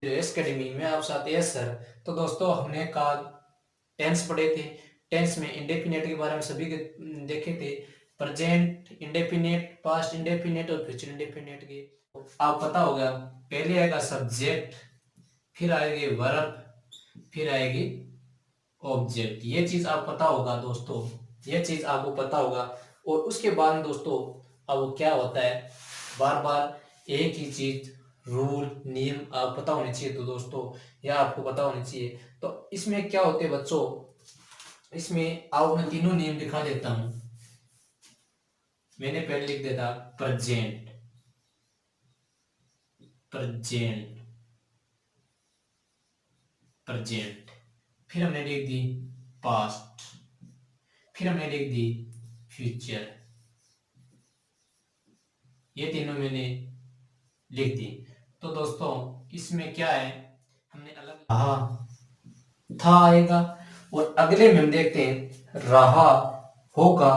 S academy में आप साथ यस सर। तो दोस्तों हमने कल टेंस पढ़े थे। टेंस में इंडेफिनेट के बारे में सभी के देखे थे। प्रेजेंट इंडेफिनेट, पास्ट इंडेफिनेट और फ्यूचर इंडेफिनेट के आप पता होगा। पहले आएगा सब्जेक्ट, फिर आएगी वर्ब, फिर आएगी ऑब्जेक्ट। ये चीज आप पता होगा दोस्तों, ये चीज आपको पता होगा। और उसके बाद में दोस्तों अब क्या होता है, बार बार एक ही चीज, रूल नियम आप पता होने चाहिए। तो दोस्तों यह आपको पता होने चाहिए। तो इसमें क्या होते हैं बच्चों, इसमें आओ मैं तीनों नियम दिखा देता हूं। मैंने पहले लिख दिया था प्रेजेंट, प्रेजेंट, प्रेजेंट। फिर हमने लिख दी पास्ट, फिर हमने लिख दी फ्यूचर। ये तीनों मैंने लिख दी। तो दोस्तों इसमें क्या है, हमने अलग रहा था आएगा, और अगले में हम देखते हैं रहा होगा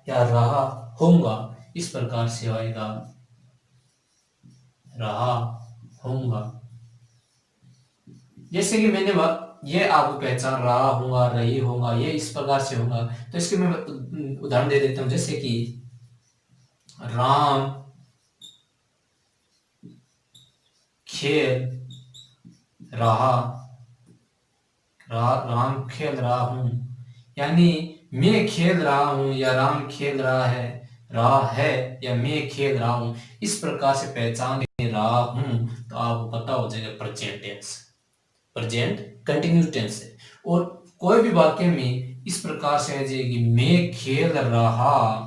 या रहा होगा। इस प्रकार से आएगा रहा होगा। जैसे कि मैंने ये आपको पहचान रहा होगा, रही होगा, ये इस प्रकार से होगा। तो इसके मैं उदाहरण दे देता हूं, जैसे कि राम खेल रहा, राम खेल रहा हूं, यानी मैं खेल रहा हूं या राम खेल रहा है या मैं खेल रहा हूं। इस प्रकार से पहचान रहा हूं तो आपको पता हो जाएगा present tense, present continuous tense है। और कोई भी वाक्य में इस प्रकार से आ जाएगी मैं खेल रहा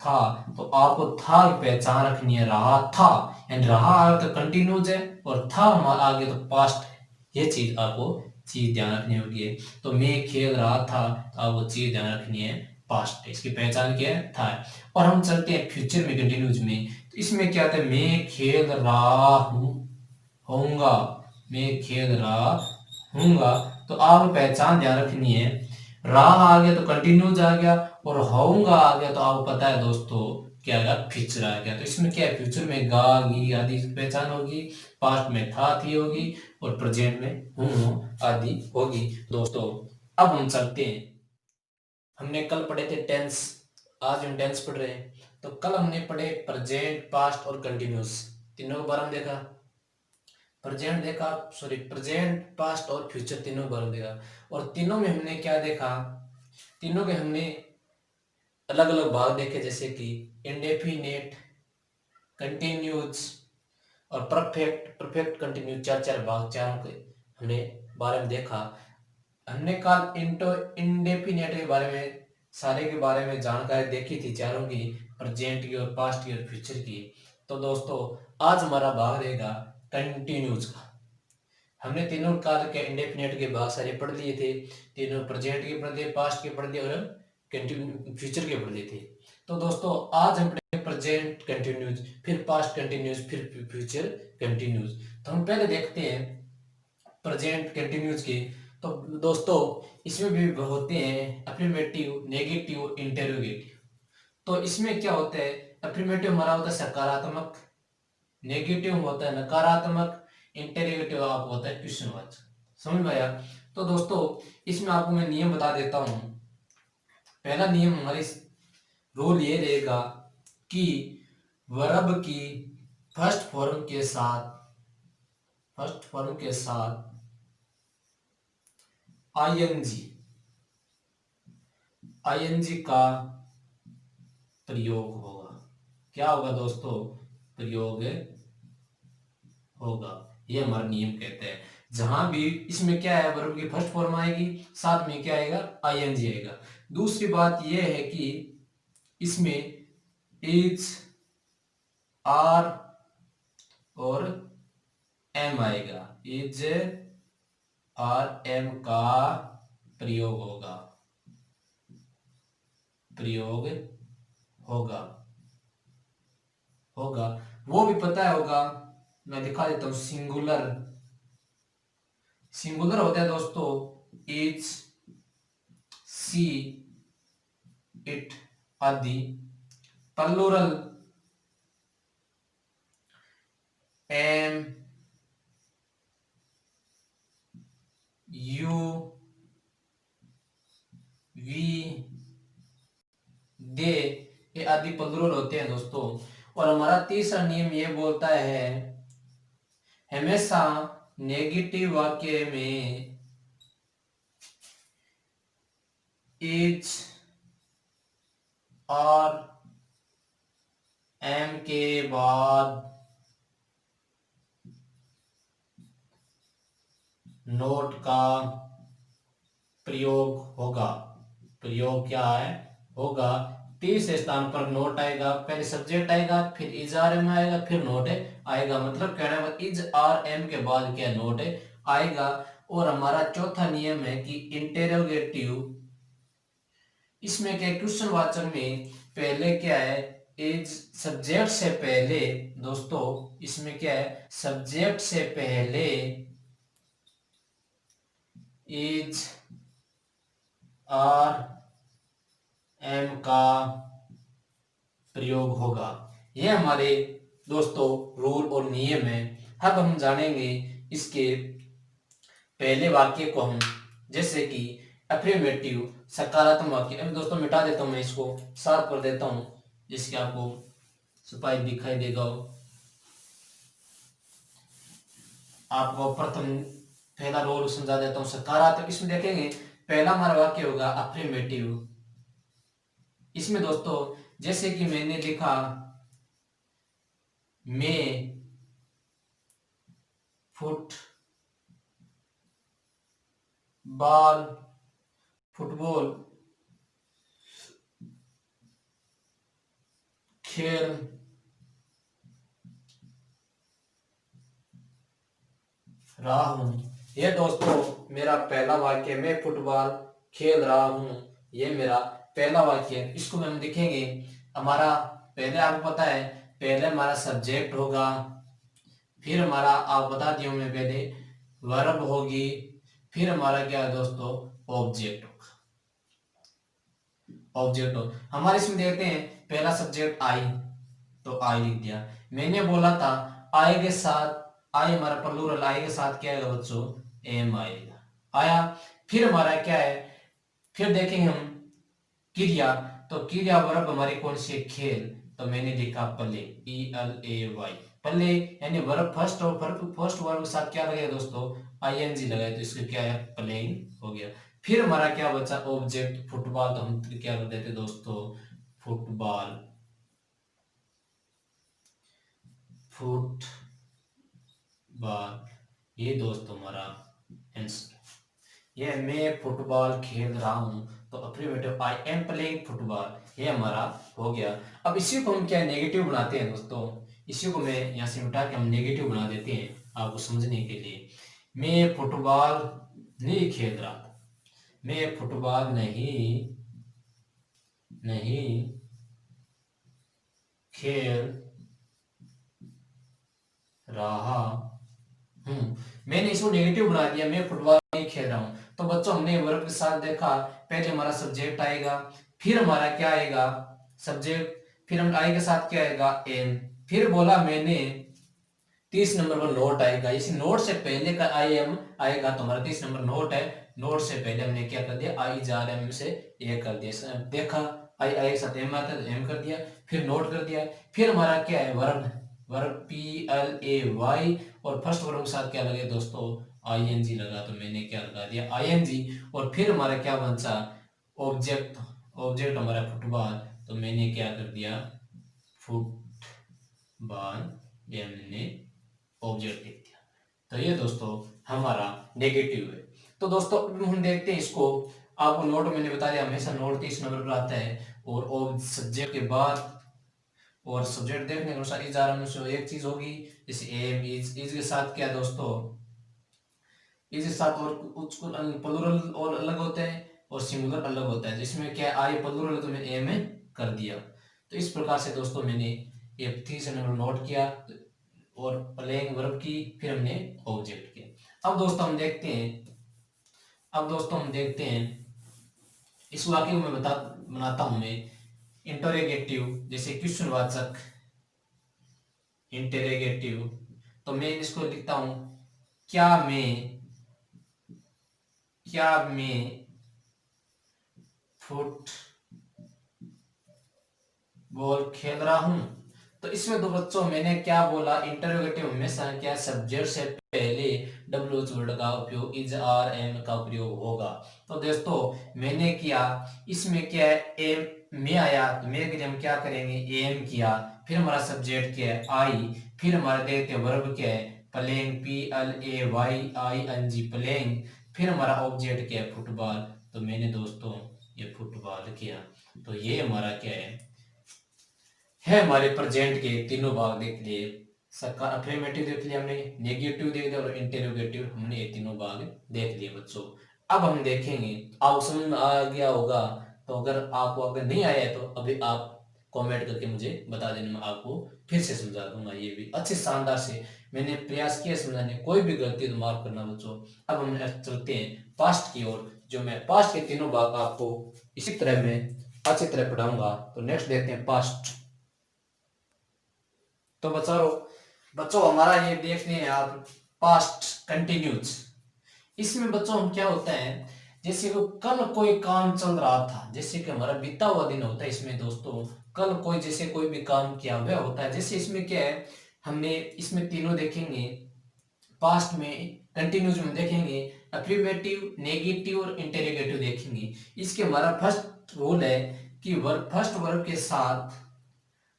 था, तो आपको था की पहचान रखनी है, रहा था। एंड रहा आगे तो कंटिन्यूज है और था हमारा आगे तो पास्ट है। ये चीज आपको चीज ध्यान रखनी होगी। तो मैं खेल रहा था, तो आपको चीज ध्यान रखनी है पास्ट है, इसकी पहचान क्या है, था। और हम चलते हैं फ्यूचर में, कंटिन्यूज में। तो इसमें क्या आता है, मैं खेल रहा हूँ होऊंगा, मैं खेल रहा हूँगा। तो आप पहचान ध्यान रखनी है, रहा आ गया तो कंटिन्यूज आ गया, और होऊंगा आ गया तो आपको पता है दोस्तों क्या आ गया, फ्यूचर आ गया। तो इसमें क्या है, फ्यूचर में गा गी आदि की पहचान होगी, पास्ट में था थी होगी, और प्रेजेंट में हूँ आदि होगी। दोस्तों अब हम चलते हैं, हमने कल पढ़े थे टेंस, आज हम टेंस पढ़ रहे हैं। तो कल हमने पढ़े प्रेजेंट, पास्ट और कंटिन्यूस, तीनों के बारे में देखा। प्रेजेंट देखा, सॉरी प्रेजेंट, पास्ट और फ्यूचर तीनों बारे में देखा। और तीनों में हमने क्या देखा, तीनों के हमने अलग अलग भाग देखे, जैसे कि इंडेफिनेट, कंटिन्यूज और परफेक्ट, परफेक्ट कंटिन्यूज, चार चार भाग, चारों के हमने बारे में देखा। हमने कल इंडेफिनेट के बारे में, सारे के बारे में जानकारी देखी थी, चारों की, प्रेजेंट की और पास्ट की और फ्यूचर की। तो दोस्तों आज हमारा भाग रहेगा कंटिन्यूज का। हमने तीनों काल के इंडेफिनेट के भाग सारे पढ़ लिए थे, तीनों प्रेजेंट के पढ़ लिए, पास्ट के पढ़ लिए और फ्यूचर के पढ़ लिए थे। तो दोस्तों आज हम पढ़ेंगे प्रेजेंट कंटिन्यूज, फिर पास्ट कंटिन्यूज, फिर फ्यूचर कंटिन्यूज। तो हम पहले देखते हैं प्रेजेंट कंटिन्यूज के। तो दोस्तों इसमें भी होते हैं अफर्मेटिव, नेगेटिव, इंटेरोगेटिव। तो इसमें क्या होता है, अफर्मेटिव हमारा होता है सकारात्मक, नेगेटिव होता है नकारात्मक, इंटेरोगेटिव आपको होता है क्वेश्चनवाचक। समझ में आया। तो दोस्तों इसमें आपको मैं नियम बता देता हूं। पहला नियम हमारे रूल ये रहेगा कि वर्ब की फर्स्ट फॉर्म के साथ, फर्स्ट फॉर्म के साथ आईएनजी, आईएनजी का प्रयोग होगा। क्या होगा दोस्तों, प्रयोग होगा। ये हमारा नियम कहते हैं। जहां भी इसमें क्या है, वर्ब की फर्स्ट फॉर्म आएगी, साथ में क्या आएगा, आईएनजी आएगा। दूसरी बात यह है कि इसमें इज, आर और एम आएगा, इज आर एम का प्रयोग होगा, प्रयोग होगा, होगा। वो भी पता है होगा, मैं दिखा देता हूं। सिंगुलर, सिंगुलर होता है दोस्तों इज, सी, इट आदि। प्लूरल एम, यू वी दे, ये आदि प्लूरल होते हैं दोस्तों। और हमारा तीसरा नियम ये बोलता है हमेशा नेगेटिव वाक्य में इज और एम के बाद नोट का प्रयोग होगा। प्रयोग क्या है होगा, तीसरे स्थान पर नोट आएगा, पहले सब्जेक्ट आएगा, फिर इज आर एम आएगा, फिर नोट आएगा। मतलब कहने का इज आर एम के बाद क्या नोट आएगा। और हमारा चौथा नियम है कि इंटेरोगेटिव, इसमें क्या क्वेश्चन वाचक में पहले क्या है इज, सब्जेक्ट से पहले दोस्तों, इसमें क्या है सब्जेक्ट से पहले इज आर एम का प्रयोग होगा। यह हमारे दोस्तों रूल और नियम है। अब हम जानेंगे इसके पहले वाक्य को हम, जैसे कि अफर्मेटिव सकारात्मक वाक्य। अभी दोस्तों मिटा देता हूं, मैं इसको साफ कर देता हूं जिससे आपको सफाई दिखाई देगा। आपको प्रथम पहला रोल समझा देता हूं सकारात्मक। इसमें देखेंगे पहला हमारा वाक्य होगा अफर्मेटिव। इसमें दोस्तों जैसे कि मैंने लिखा मैं फुटबॉल फुटबॉल खेल रहा हूं। ये दोस्तों मेरा पहला वाक्य, मैं फुटबॉल खेल रहा हूं, ये मेरा पहला वाक्य। इसको हम देखेंगे हमारा, पहले आपको पता है पहले हमारा सब्जेक्ट होगा, फिर हमारा आप बता दियो मैं पहले वर्ब होगी, फिर हमारा क्या है दोस्तों ऑब्जेक्ट होगा। ऑब्जेक्ट हो हमारे इसमें देखते हैं पहला सब्जेक्ट आई, तो आई लिख दिया। मैंने बोला था आई के साथ, आई हमारा प्लूरल, आई के साथ क्या आएगा बच्चों एम आएगा, आया। फिर हमारा क्या है, फिर देखेंगे हम क्रिया, तो क्रिया वर्ब हमारी कौन सी है खेल, तो मैंने लिखा play, E L A Y, play. यानी वर्ब फर्स्ट और फर्स्ट वर्ब के साथ क्या लगेगा दोस्तों आईएनजी लगाए, तो इसको क्या है प्लेइंग हो गया। फिर हमारा क्या बचा ऑब्जेक्ट फुटबॉल, तो हम क्या कर देते दोस्तों फुटबॉल, फुटबॉल, ये दोस्तों हमारा आंसर। ये मैं फुटबॉल खेल रहा हूं, तो affirmative I am playing football, ये हमारा हो गया। अब इसी को हम क्या नेगेटिव बनाते हैं दोस्तों, इसी को मैं यहाँ से उठा के हम नेगेटिव बना देते हैं आपको समझने के लिए। मैं फुटबॉल नहीं खेल रहा था, मैं फुटबॉल नहीं नहीं खेल रहा हूँ। मैंने इसको नेगेटिव बना दिया, मैं फुटबॉल नहीं खेल रहा हूँ। तो बच्चों हमने वर्ब के साथ देखा पहले हमारा सब्जेक्ट आएगा, फिर हमारा क्या आएगा सब्जेक्ट, फिर हम आई के साथ क्या आएगा एम, फिर बोला मैंने 30 नंबर पर नोट आएगा। इसी नोट से पहले का आई एम आएगा, तो हमारा 30 नंबर नोट है, नोट से पहले हमने क्या कर दिया आई जा एम से ए कर दिया। देखा आई आई के साथ एम आता है तो एम कर दिया, फिर नोट कर दिया। फिर हमारा क्या है verb, verb P L A Y, और फर्स्ट वर्ब के साथ क्या लगे दोस्तों आई एन जी लगा, तो मैंने क्या लगा दिया आई एन जी। और फिर हमारा क्या बचा ऑब्जेक्ट, ऑब्जेक्ट हमारा फुटबॉल, तो मैंने क्या कर दिया फुटबॉल, ये हमने ऑब्जेक्ट लिख दिया। तो ये दोस्तों हमारा नेगेटिव है। तो दोस्तों हम देखते हैं इसको, आपको नोट मैंने बता दिया हमेशा नोट 30 नंबर पर आता है, और सब्जेक्ट के बाद और सब्जेक्ट देखने के अनुसार इज आर से एक चीज होगी, जैसे एम इज के साथ क्या दोस्तों इज के साथ और कुछ प्लूरल और अलग होते हैं और सिंगुलर अलग होता है। जिसमें क्या आई प्लूरल तो मैंने ए में कर दिया। तो इस प्रकार से दोस्तों मैंने ये 30 नंबर नोट किया और प्लेइंग वर्ब की, फिर हमने ऑब्जेक्ट किया। अब दोस्तों हम देखते हैं, अब दोस्तों हम देखते हैं इस वाक्य को मैं बनाता हूं मैं इंटरोगेटिव, जैसे क्वेश्चनवाचक इंटरोगेटिव। तो मैं इसको लिखता हूं क्या मैं क्या मैं फुटबॉल खेल रहा हूं? तो इसमें तो बच्चों मैंने क्या बोला, इंटरोगेटिव हमेशा क्या सब्जेक्ट से पहले डब्ल्यूएच वर्ड का उपयोग इज आर एम का प्रयोग होगा। तो दोस्तों मैंने किया, इसमें क्या है एम में आया, तो मैं के लिए हम क्या करेंगे एम किया, फिर हमारा सब्जेक्ट क्या है आई, फिर हमारा देखते वर्ब क्या है playing P L A Y I N G playing, फिर हमारा ऑब्जेक्ट क्या है फुटबॉल। तो मैंने दोस्तों ये फुटबॉल किया। तो ये हमारा क्या है हमारे प्रेजेंट के तीनों भाग देख लिए, सका अफर्मेटिव देख लिया हमने, नेगेटिव देख लिया और इंटरोगेटिव, हमने ये तीनों भाग देख लिए बच्चों। अब हम देखेंगे, आप समझ में आ गया होगा। तो अगर आपको अगर नहीं आया है तो अभी आप कमेंट करके मुझे बता देना, मैं आपको फिर से समझा दूंगा। ये भी अच्छे शानदार से मैंने प्रयास किया समझाने, कोई भी गलती तो माफ करना बच्चों। अब हम चलते हैं पास्ट की ओर, जो मैं पास्ट के तीनों भाग आपको इसी तरह में अच्छी तरह पढ़ाऊंगा। तो नेक्स्ट देखते हैं पास्ट। तो बच्चों हमारा ये देखने हैं आप पास्ट कंटिन्यूज। इसमें बच्चों हम क्या होता है, जैसे को कल कोई काम चल रहा था, जैसे कि हमारा बीता हुआ दिन होता है इसमें दोस्तों, कल कोई जैसे कोई भी काम किया हुआ होता है। जैसे इसमें क्या है, हमने इसमें तीनों देखेंगे, पास्ट में कंटिन्यूज में देखेंगे, अफर्मेटिव नेगेटिव और इंटरोगेटिव देखेंगे। इसके हमारा फर्स्ट रूल है कि वर्ब फर्स्ट वर्ब के साथ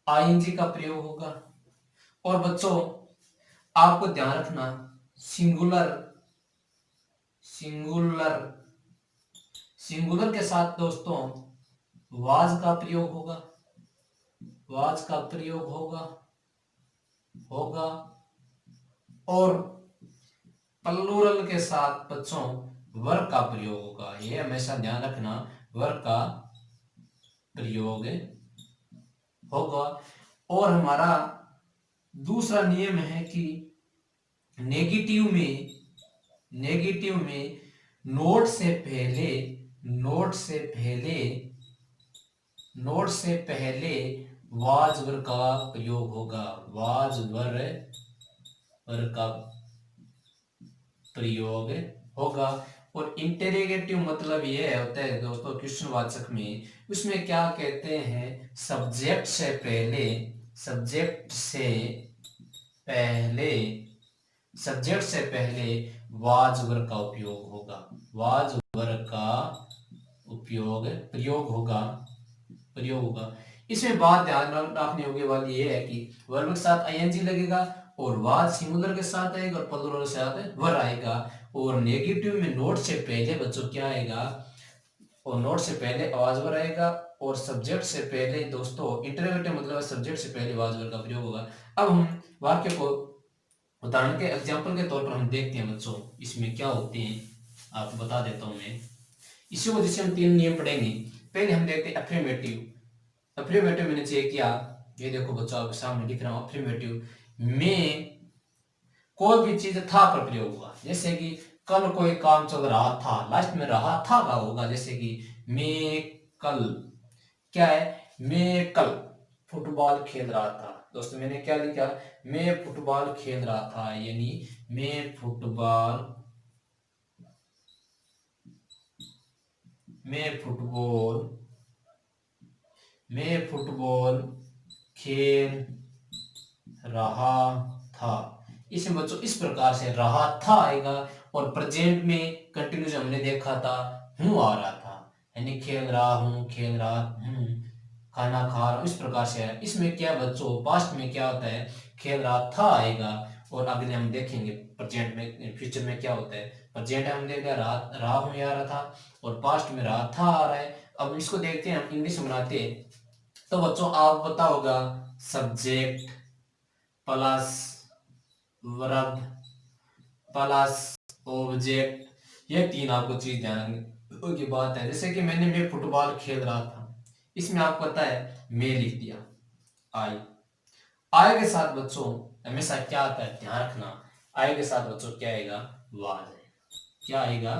आईएनजी का प्रयोग होगा। और बच्चों आपको ध्यान रखना, सिंगुलर सिंगुलर सिंगुलर के साथ दोस्तों वाज का प्रयोग होगा, वाज का प्रयोग होगा होगा और प्लूरल के साथ बच्चों वर्ब का प्रयोग होगा। ये हमेशा ध्यान रखना, वर्ब का प्रयोग होगा। और हमारा दूसरा नियम है कि नेगेटिव में नोट से पहले वाज वर्ब का प्रयोग होगा, वाज वर्ब का प्रयोग होगा। और इंटरोगेटिव मतलब ये होता है दोस्तों क्वेश्चनवाचक में, उसमें क्या कहते हैं सब्जेक्ट से पहले वाज वर्ब का उपयोग होगा, वाज वर्ब का प्रयोग होगा। इसमें बात ध्यान रखने होगी वाली ये है कि वर्ब के साथ आईएनजी लगेगा और वाज सिंगुलर के साथ आएगा और प्लूरल के साथ वर आएगा। और नेगेटिव में नोट से पहले बच्चों क्या आएगा, और नोट से पहले आवाज वर आएगा और सब्जेक्ट से पहले दोस्तों इंटरोगेटिव मतलब सब्जेक्ट से पहले आवाज वर का प्रयोग होगा। अब हम वाक्य को उदाहरण के एग्जाम्पल के तौर पर हम देखते हैं बच्चों, इसमें क्या होते हैं आपको बता देता हूं मैं। इसी वजह से हम तीन नियम पढ़ेंगे। पहले हम देखते हैं अफर्मेटिव मैंने चेक किया, ये देखो बच्चों आपके सामने लिख रहा हूं अफर्मेटिव में कोई भी चीज था पर प्रयोग हुआ। जैसे कि कल कोई काम चल रहा था, लास्ट में रहा था का होगा। जैसे कि मैं कल क्या है, मैं कल फुटबॉल खेल रहा था। दोस्तों मैंने क्या लिखा, मैं फुटबॉल खेल रहा था, यानी मैं फुटबॉल खेल रहा था। इसमें बच्चों इस प्रकार से रहा था आएगा। और प्रेजेंट में कंटिन्यूस हमने देखा था हूं आ रहा था, यानी खेल रहा हूं, खाना खा रहा हूं, इस प्रकार से है। इसमें क्या बच्चों पास्ट में क्या होता है, खेल रहा था आएगा। और अगले हम देखेंगे प्रेजेंट में, फ्यूचर में क्या होता है। प्रेजेंट हम देख रहा हूं आ रहा था और पास्ट में रहा था आ रहा है। अब इसको देखते हैं हम इंग्लिश में बनाते हैं। तो बच्चों आप पता होगा subject plus verb plus object, ये तीन आपको चीज ध्यान की बात है। जैसे कि मैं फुटबॉल खेल रहा था, इसमें आपको पता है मैं लिख दिया आई के साथ बच्चों हमेशा क्या आता है ध्यान रखना, आई के साथ बच्चों क्या आएगा वाज आएगा, क्या आएगा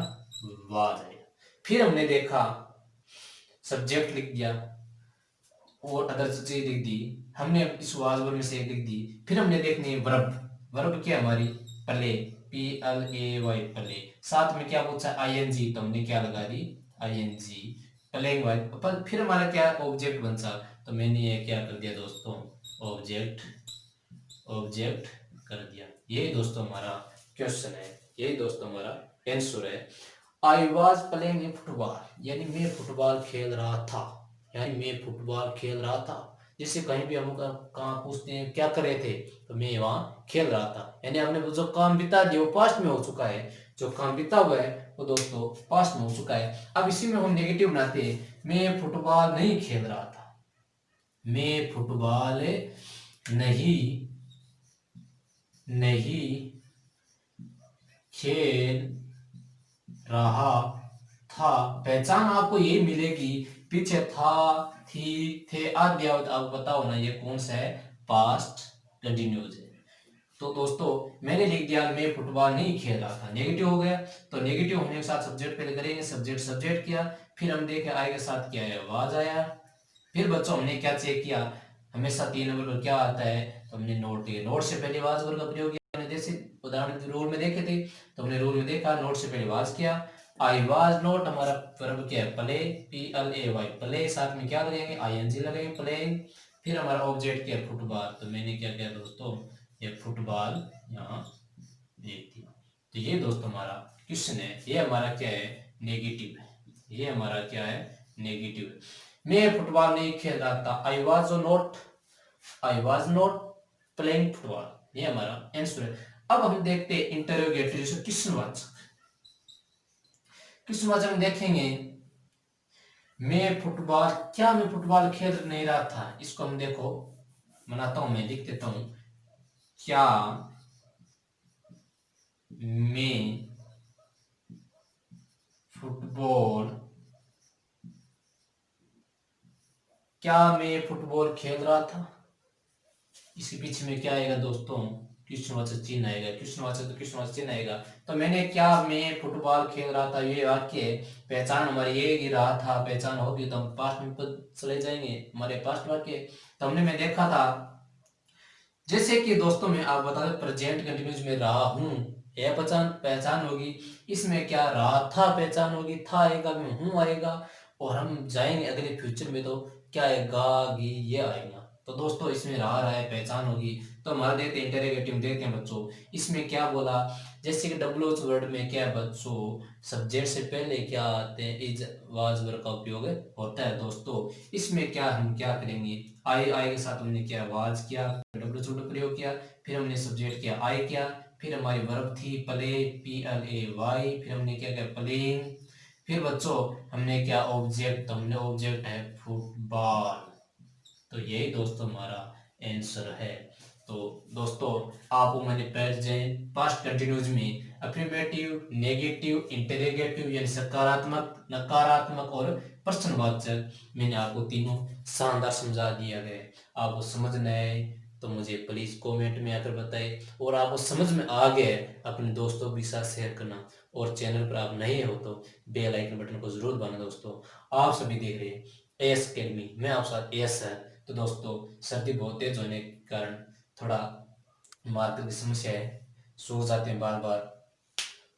वाज आएगा। फिर हमने देखा सब्जेक्ट लिख दिया और अदर चीज लिख दी, हमने इस वाज वर्ब में से एक लिख दी। फिर हमने देखनी वर्ब, वर्ब क्या हमारी प्ले PLAY प्ले। साथ में क्या पूछा ING, तो हमने क्या लगा दी ING, प्लेइंग वाइज। पर फिर हमारा क्या ऑब्जेक्ट बनता, तो मैंने ये क्या कर दिया दोस्तों, ऑब्जेक्ट ऑब्जेक्ट कर दिया। यही दोस्तों हमारा क्वेश्चन है, यही दोस्तों हमारा आंसर है। I was playing a football, यानी मैं फुटबॉल खेल रहा था, यानी मैं फुटबॉल खेल रहा था। जैसे कहीं भी हम कहाँ पूछते हैं क्या कर रहे थे, तो मैं वहां खेल रहा था, यानी हमने जो काम बिता दिया वो पास्ट में हो चुका है, जो काम बिता हुआ है वो दोस्तों पास्ट में हो चुका है। अब इसी में हम नेगेटिव बनाते हैं, मैं फुटबॉल नहीं खेल रहा था, मैं फुटबॉल नहीं नहीं खेल रहा था। पहचान आपको यही मिलेगी, पीछे था, थी, थे आ दिया, आप बताओ ना ये कौन सा है, पास्ट कंटिन्यूज है। तो दोस्तों मैंने लिख दिया मैं फुटबॉल नहीं खेल रहा था, नेगेटिव हो गया। तो नेगेटिव होने के साथ सब्जेक्ट पहले करेंगे, सब्जेक्ट किया, फिर हम देखे आई के साथ क्या है, वाज आया। फिर बच्चों हमने क्या चेक किया, हमेशा 3 नंबर पर क्या आता है, तो हमने नोट किया, नोट से पहले वाज वर्ग का प्रयोग किया। हमने जैसे उदाहरण रूल में देखे थे, तो हमने रूल में देखा, नोट से पहले वाज किया। आई वाज नोट, हमारा वर्ब क्या है, प्ले, PLAY प्ले, साथ में क्या लगेंगे ING लगेंगे, प्लेइंग। फिर हमारा ऑब्जेक्ट क्या है, फुटबॉल, तो मैंने क्या किया दोस्तों, ये फुटबॉल यहाँ लिख दिया। तो ये दोस्तों हमारा क्वेश्चन है, ये हमारा क्या है, नेगेटिव है, ये हमारा क्या है, नेगेटिव है। मैं फुटबॉल नहीं खेल रहा था, I was not playing football, ये हमारा आंसर है। अब हम देखते हैं इंटरोगेटिव, जैसे क्वेश्चनवाचक। क्वेश्चनवाचक में देखेंगे, मैं फुटबॉल खेल नहीं रहा था, इसको हम देखो बनाता हूं, मैं लिख देता हूं, क्या मैं फुटबॉल फुटबॉल खेल रहा था। इसके पीछे में क्या आएगा दोस्तों, क्वेश्चनवाचक चिन्ह आएगा, क्वेश्चनवाचक चिन्ह आएगा। तो मैं फुटबॉल खेल रहा था, ये वाक्य है। पहचान हमारी ये गिर रहा था, पहचान होगी तो हम पास्ट में चले जाएंगे, हमारे पास्ट वाक्य। तो हमने मैं देखा था, जैसे कि दोस्तों मैं आप बता दें प्रेजेंट कंटिन्यूस में रहा हूं, यह पहचान पहचान होगी। इसमें क्या रहा था पहचान होगी, था आएगा, में हूं आएगा, और हम जाएंगे अगले फ्यूचर में तो क्या आएगा, गी, ये आएगा। तो दोस्तों इसमें रहा है पहचान होगी। तो हमारा देखते हैं इंटरोगेटिव, देखते हैं बच्चों इसमें क्या बोला। जैसे कि WH वर्ड में क्या है बच्चों, सब्जेक्ट से पहले क्या आते हैं, इज वाज वर्ड का उपयोग होता है दोस्तों। इसमें क्या हम क्या करेंगे, आई के साथ हमने क्या वाज किया, WH वर्ड प्रयोग किया, फिर हमने सब्जेक्ट किया आई किया, फिर हमारी वर्ब थी प्ले, PLAY, फिर हमने क्या किया प्लेइंग, फिर बच्चों हमने क्या ऑब्जेक्ट, हमने ऑब्जेक्ट है फुटबॉल। तो यही दोस्तों हमारा आंसर है। तो दोस्तों आपको मैंने प्रेजेंट पास्ट कंटिन्यूज में अफर्मेटिव, नेगेटिव, इंटरोगेटिव यानी सकारात्मक, नकारात्मक और प्रश्नवाचक, मैंने आपको तीनों शानदार समझा दिया गया। आपको समझ में आए तो मुझे प्लीज कमेंट में आकर बताएं, और आपको समझ में आ गया है अपने दोस्तों के साथ शेयर करना, और चैनल पर आप नए हो तो बेल आइकन बटन को जरूर दबाना। दोस्तों आप सभी देख रहे हैं एस अकेडमी, मैं आप साथ एस है। तो दोस्तों सर्दी बहुत तेज होने के कारण थोड़ा मार्केट की समस्या है, सूख जाते हैं बार बार।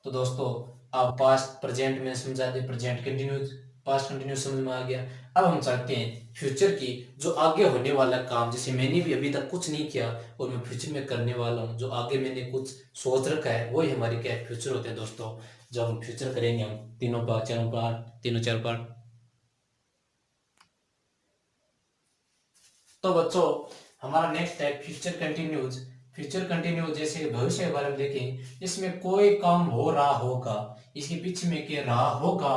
तो दोस्तों आप पास्ट प्रेजेंट में समझा दिए, प्रेजेंट कंटिन्यूस, पास्ट कंटिन्यूस समझ में आ गया। अब हम चाहते हैं फ्यूचर की जो आगे होने वाला काम, जैसे मैंने भी अभी तक कुछ नहीं किया और मैं फ्यूचर में करने वाला हूँ, जो आगे मैंने कुछ सोच रखा है वही हमारे क्या फ्यूचर होते हैं दोस्तों। जब हम फ्यूचर करेंगे, हम तीनों चार पार्ट। तो बच्चों हमारा नेक्स्ट है फ्यूचर कंटिन्यूज। फ्यूचर कंटिन्यूज जैसे भविष्य के बारे में देखें, इसमें कोई काम हो रहा होगा, इसके पीछे में क्या रहा होगा,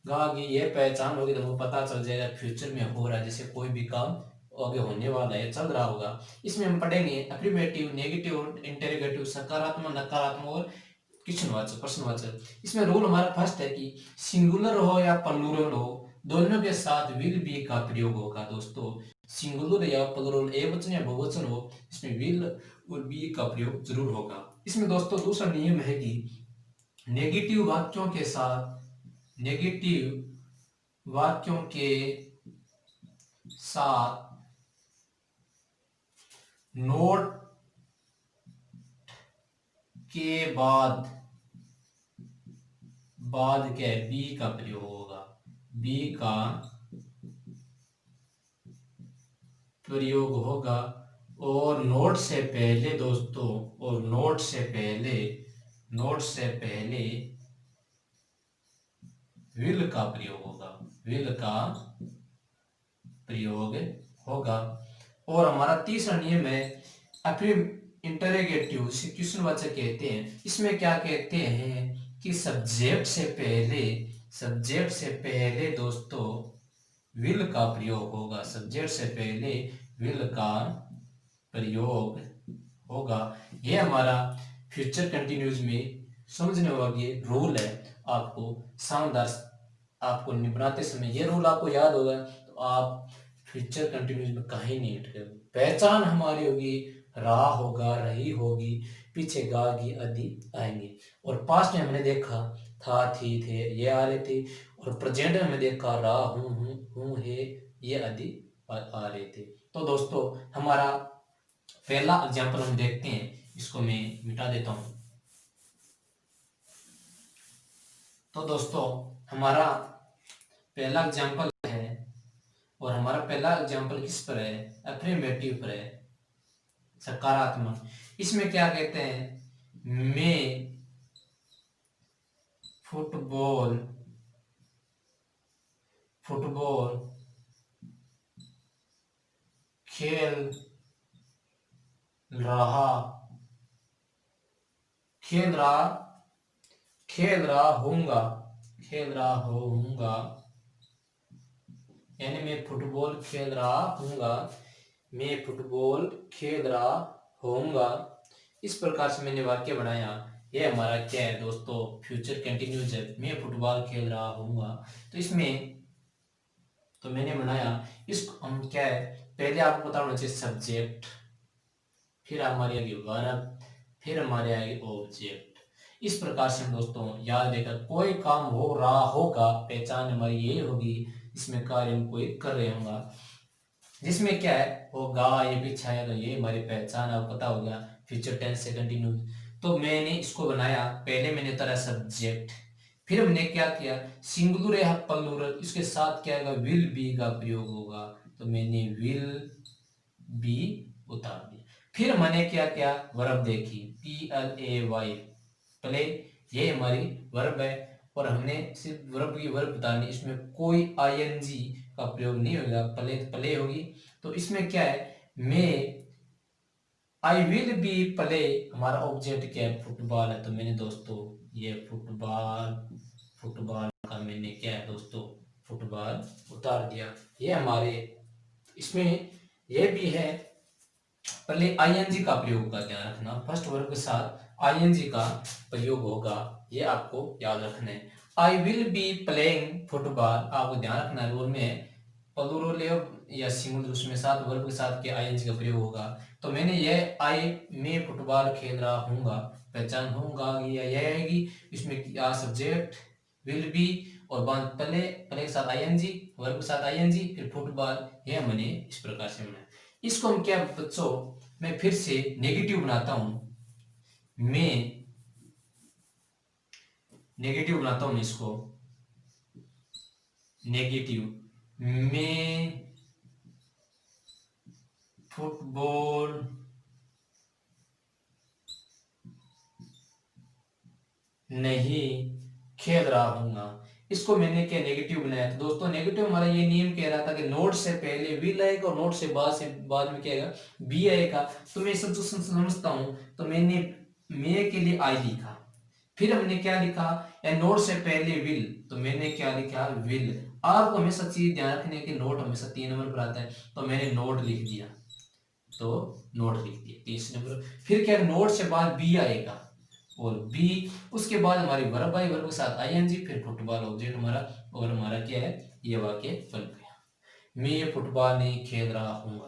गा की ये पहचान होगी तो हमको पता चल जाएगा फ्यूचर में हो रहा है, जैसे कोई भी काम आगे होने वाला है, चल रहा होगा। इसमें हम पढ़ेंगे अफर्मेटिव, नेगेटिव, इंटरोगेटिव, सकारात्मक, नकारात्मक और क्वेश्चनवाचक, प्रश्नवाचक। इसमें रूल हमारा फर्स्ट है कि सिंगुलर हो या प्लूरल हो, दोनों के साथ विल बी का प्रयोग होगा दोस्तों। सिंगुलर या प्लूरल, एकवचन या बहुवचन हो, इसमें विल और बी का प्रयोग जरूर होगा। इसमें दोस्तों दूसरा नियम है कि नेगेटिव वाक्यों के साथ, नेगेटिव वाक्यों के साथ नोट के बाद बाद क्या है, बी का प्रयोग होगा, बी का प्रयोग होगा। और नोट से पहले दोस्तों, और नोट से पहले विल का प्रयोग होगा, विल का प्रयोग होगा। और हमारा तीसरा नियम है अफिर्म इंटरोगेटिव से क्वेश्चनवाचक कहते हैं। इसमें क्या कहते हैं कि सब्जेक्ट से पहले दोस्तों विल का प्रयोग होगा, सब्जेक्ट से पहले विल का प्रयोग होगा। यह हमारा फ्यूचर कंटिन्यूज में समझने वाली रूल है। आपको शानदार, आपको बनाते समय ये रूल आपको याद होगा तो आप फ्यूचर कंटिन्यूज में कहीं नहीं अटके। पहचान हमारी होगी, राह होगा, रही होगी, पीछे गा की आदि आएंगे। और पास्ट में हमने देखा था, थी, थे, ये आ रहे थे। और प्रेजेंट में हमने देखा रहा, हूँ, है, ये आदि आ रहे थे। तो दोस्तों हमारा पहला एग्जाम्पल हम देखते हैं, इसको मैं मिटा देता हूं। तो दोस्तों हमारा पहला एग्जाम्पल है, और हमारा पहला एग्जाम्पल किस पर है, अफर्मेटिव पर है, सकारात्मक। इसमें क्या कहते हैं, मैं फुटबॉल खेल रहा खेल रहा होऊंगा, यानी मैं फुटबॉल खेल रहा होऊंगा। इस प्रकार से मैंने वाक्य बनाया। ये हमारा क्या है दोस्तों, फ्यूचर कंटिन्यूज है, मैं फुटबॉल खेल रहा होऊंगा। तो इसमें तो मैंने बनाया, इसको हम क्या है, पहले आपको पता होना चाहिए सब्जेक्ट, फिर हमारी आगे वर्ब, फिर हमारे आगे ऑब्जेक्ट। इस प्रकार से हम दोस्तों याद रखकर कोई काम हो रहा होगा, पहचान हमारी ये होगी, इसमें कार्य हम कोई कर रहे होगा, जिसमें क्या है होगा, ये भी छाया, ये हमारी पहचान आपको पता होगा, फ्यूचर टेंस से कंटिन्यू। तो मैंने इसको बनाया, पहले मैंने उतारा सब्जेक्ट, फिर हमने क्या किया, सिंगुलर या प्लूरल, इसके साथ क्या होगा, विल बी का प्रयोग होगा। तो मैंने विल बी उतार दिया। फिर मैंने क्या किया, वर्ब देखी, PLAY, प्ले, ये हमारी वर्ब है। और हमने सिर्फ वर्ब की वर्ब बतानी, इसमें कोई ING का प्रयोग नहीं होगा, प्ले प्ले होगी। तो इसमें क्या है, मैं आई विल बी प्ले, हमारा ऑब्जेक्ट क्या है, फुटबॉल है। तो मैंने दोस्तों ये फुटबॉल का मैंने क्या है दोस्तों, फुटबॉल उतार दिया। ये हमारे इसमें ये भी है, पहले ING का प्रयोग का ध्यान रखना, फर्स्ट वर्ब के साथ ING का प्रयोग होगा, ये आपको याद रखना है। I will be playing football, आपको ध्यान रखना है, रूल में प्लूरल या सिंगुलर, उसमें साथ वर्ब के साथ के ING का प्रयोग होगा। तो मैंने ये मैं फुटबॉल खेल रहा हूँगा, पहचान होगा या यह आएगी। इसमें क्या, सब्जेक्ट विल बी, और बाद प्ले के साथ ING, वर्ब के साथ ING, फिर फुटबॉल। ये मैंने इस प्रकार से बनाया। इसको हम क्या बच्चों, मैं फिर से नेगेटिव बनाता हूं, मैं नेगेटिव बनाता हूं इसको, नेगेटिव, मैं फुटबॉल नहीं खेल रहा हूँ। इसको मैंने क्या नेगेटिव बनाया। तो दोस्तों नेगेटिव हमारा ये नियम कह रहा था कि नोट से पहले विल आएगा और नोट से बाद में क्या आएगा, बी आएगा। तो मैं सब समझता हूँ, तो मैंने मैं के लिए आई लिखा, फिर हमने क्या लिखा, या नोट से पहले विल, तो मैंने क्या लिखा, विल। आपको हमेशा चीज ध्यान रखने की, नोट हमेशा 3 नंबर पर आता है, तो मैंने नोट लिख दिया, तो नोट लिख दिया 30 नंबर। फिर क्या, नोट से बाद बी आएगा, और बी उसके बाद हमारी वर्ब आई, वर्ब के साथ ING, फिर फुटबॉल ऑब्जेक्ट हमारा, और हमारा क्या है, ये वाक्य बन गया, मैं फुटबॉल नहीं खेल रहा हूँ।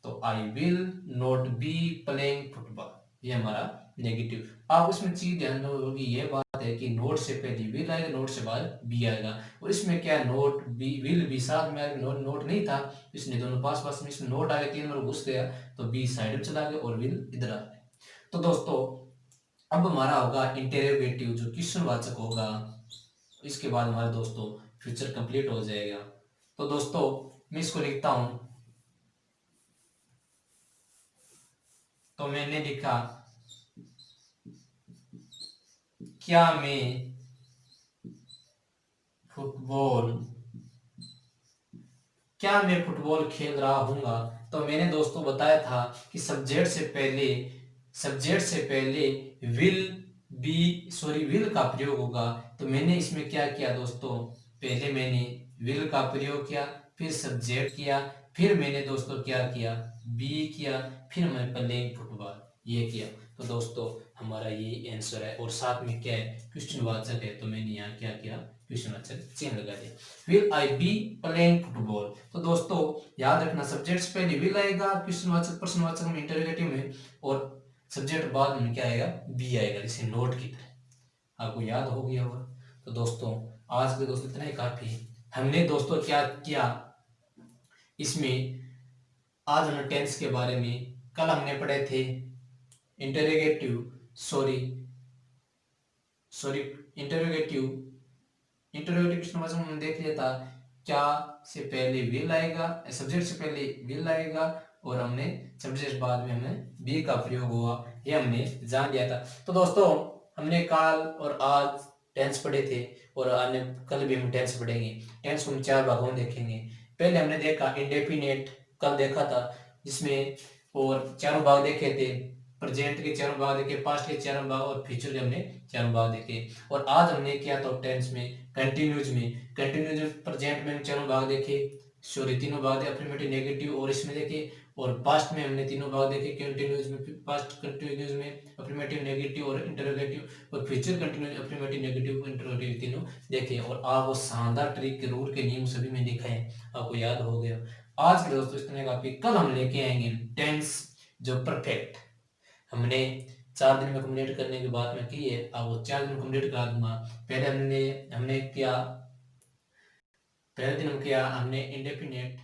तो I will not be playing football, ये हमारा नेगेटिव। आप उसमें चीज ध्यान होगी, ये बात है कि नोट से पहले विल आएगा, नोट से बाद बी आएगा। और इसमें क्या है, नोट बी विल बी साथ में आएगा, नोट नहीं था, इसने दोनों पास पास में, इसमें नोट आ गया, 3 नंबर घुस गया, तो बी साइड में चला गया और विल इधर आ गया। तो दोस्तों अब हमारा होगा इंटेरोगेटिव जो क्वेश्चनवाचक होगा। इसके बाद हमारे दोस्तों फ्यूचर कंप्लीट हो जाएगा। तो दोस्तों मैं इसको लिखता हूं। तो मैंने लिखा क्या मैं फुटबॉल क्या मैं फुटबॉल खेल रहा हूँगा। तो मैंने दोस्तों बताया था कि सब्जेक्ट से पहले विल विल का प्रयोग होगा। तो मैंने इसमें क्या किया दोस्तों, पहले मैंने विल का प्रयोग किया, फिर सब्जेक्ट किया, फिर मैंने दोस्तों क्या किया, बी किया, फिर मैं प्लेइंग फुटबॉल ये किया। तो दोस्तों हमारा ये आंसर है। और साथ में क्या है, क्वेश्चनवाचक है, तो मैंने यहाँ क्या किया, क्वेश्चनवाचक चिन्ह लगा दिया। Will I be playing football. तो दोस्तों याद रखना, सब्जेक्ट से पहले विल आएगा क्वेश्चनवाचक प्रश्नवाचक में इंटरोगेटिव में, और सब्जेक्ट बाद में क्या आएगा, बी आएगा, जैसे नोट की तरह। आपको याद हो गया होगा। तो दोस्तों आज के दोस्तों इतना ही काफी। हमने दोस्तों क्या किया इसमें, आज हमने टेंस के बारे में, कल हमने पढ़े थे interrogative sorry sorry interrogative question हमने देख लिया था। क्या से पहले विल आएगा, सब्जेक्ट से पहले विल आएगा, और हमने सब्जेक्ट बाद में हमें बी का प्रयोग हुआ, ये हमने जान लिया था। तो दोस्तों हमने कल और आज टेंस पढ़े थे, और अन्य कल भी हम टेंस पढ़ेंगे। टेंस को हम 4 भागों में देखेंगे। पहले हमने देखा इंडेफिनेट, कल देखा था, जिसमें और चारों भाग देखे थे। प्रेजेंट के चारों भाग देखे, पास्ट के चारों भाग, और फ्यूचर के हमने चारों भाग देखे। और आज हमने किया था टेंस में कंटिन्यूज में प्रेजेंट में चारों भाग देखे, सॉरी तीनों भाग देखे, अफर्मेटिव नेगेटिव और इसमें देखे। और पास्ट में हमने तीनों भाग देखे, कंटिन्यूज में, पास्ट कंटिन्यूज में, अफर्मेटिव नेगेटिव और इंटरोगेटिव, और future continues affirmative negative interrogative तीनों देखे। और आप वो शानदार ट्रिक के रूल के नियम सभी में दिखाए, आपको याद हो गया। आज के दोस्तों इतने काफी। कल हम लेके आएंगे टेंस जो परफेक्ट हमने 4 दिन में कंप्लीट करने की बात में की है। अब वो 4 दिन कंप्लीट करा दूंगा। पहले हमने किया, पहले दिन हम किया हमने इंडेफिनेट